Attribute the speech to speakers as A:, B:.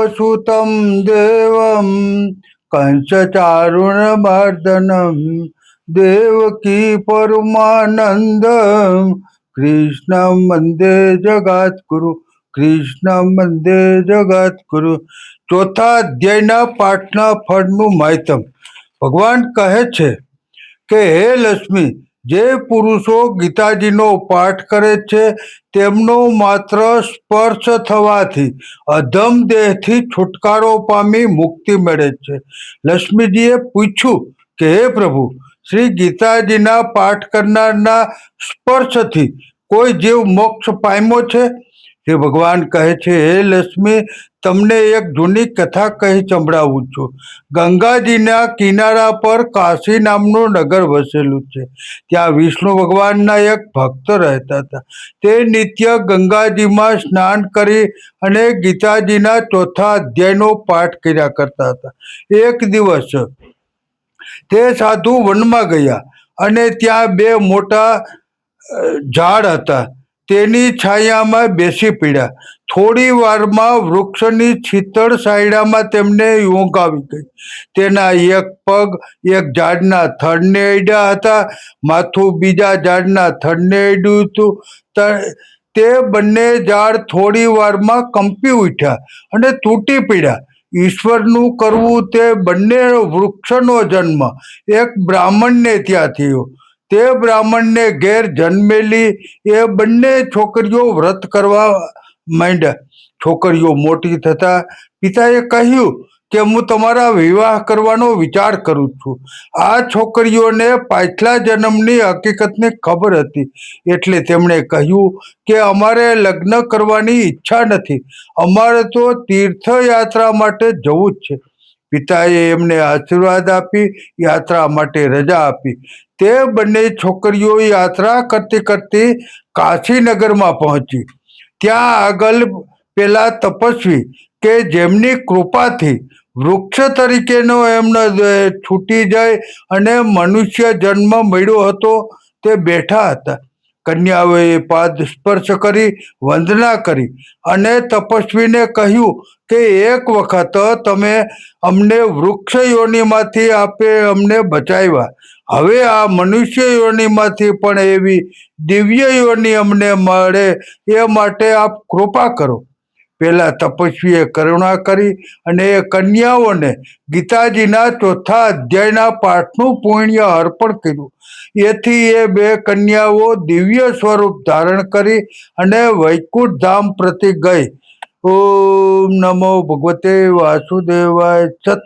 A: वसुदेवसुतं देवं कंसचारुणमर्दनं देवकी परमानन्दं कृष्णं वन्दे जगद्गुरु કૃષ્ણ વંદે જગતગુરુ. ચોથા અધ્યાયના પાઠના ફળનું માહિતમ. ભગવાન કહે છે કે હે લક્ષ્મી, જે પુરુષો ગીતાજીનો પાઠ કરે છે તેમનો માત્ર સ્પર્શ થવાથી અધમ દેહથી છુટકારો પામી મુક્તિ મળે છે. લક્ષ્મીજીએ પૂછ્યું કે હે પ્રભુ, શ્રી ગીતાજીના પાઠ કરનારના સ્પર્શથી કોઈ જીવ મોક્ષ પામ્યો છે? તે ભગવાન કહે છે, હે લક્ષ્મી, તમને એક જૂની કથા કહી સંભળાવું છું. ગંગાજીના કિનારા પર કાશી નામનું નગર વસેલું છે. ત્યાં વિષ્ણુ ભગવાનના એક ભક્ત રહેતા હતા. તે નિત્ય ગંગાજીમાં સ્નાન કરી અને ગીતાજીના ચોથા અધ્યાયનો પાઠ કર્યા કરતા હતા. એક દિવસ તે સાધુ વનમાં ગયા અને ત્યાં બે મોટા ઝાડ હતા. તેની છાયામાં બેસી પડ્યા. થોડી વારમાં વૃક્ષની શીતળ છાયડામાં તેમને ઊંઘ આવી ગઈ. તેના એક પગ એક ઝાડના થડને અડ્યા હતા, માથું બીજા ઝાડના થડને અડ્યું હતું. તે બંને ઝાડ થોડી વારમાં કંપી ઉઠ્યા અને તૂટી પડ્યા. ઈશ્વરનું કરવું તે બંને વૃક્ષનો જન્મ એક બ્રાહ્મણને ત્યાં થયો. તે બ્રાહ્મણને ઘેર જન્મેલી એ બંને છોકરીઓ વ્રત કરવા માંડ્યા. છોકરીઓ મોટી થતા પિતાએ કહ્યું કે હું તમારા વિવાહ કરવાનો વિચાર કરું છું. આ છોકરીઓને પાછલા જન્મની હકીકતની ખબર હતી, એટલે તેમણે કહ્યું કે અમારે લગ્ન કરવાની ઈચ્છા નથી, અમારે તો તીર્થયાત્રા માટે જવું જ છે. પિતાએ એમને આશીર્વાદ આપી યાત્રા માટે રજા આપી. તે બંને છોકરીઓ યાત્રા કરતી કરતી કાશીનગરમાં પહોંચી. ત્યાં આગળ પેલા તપસ્વી કે જેમની કૃપાથી વૃક્ષ તરીકેનો એમનો છૂટી જાય અને મનુષ્ય જન્મ મળ્યો હતો તે બેઠા હતા. કન્યાઓએ પાદ સ્પર્શ કરી વંદના કરી અને તપસ્વીને કહ્યું કે એક વખત તમે અમને વૃક્ષ યોનિમાંથી આપે અમને બચાવ્યા, હવે આ મનુષ્ય યોનિમાંથી પણ એવી દિવ્ય યોનિ અમને મળે એ માટે આપ કૃપા કરો. પેલા તપસ્વીએ કરુણા કરી અને એ કન્યાઓને ગીતાજીના ચોથા અધ્યાયના પાઠનું પુણ્ય અર્પણ કર્યું. એથી એ બે કન્યાઓ દિવ્ય સ્વરૂપ ધારણ કરી અને વૈકુંઠ ધામ પ્રતિ ગઈ. ઓમ નમો ભગવતે વાસુદેવાય. સત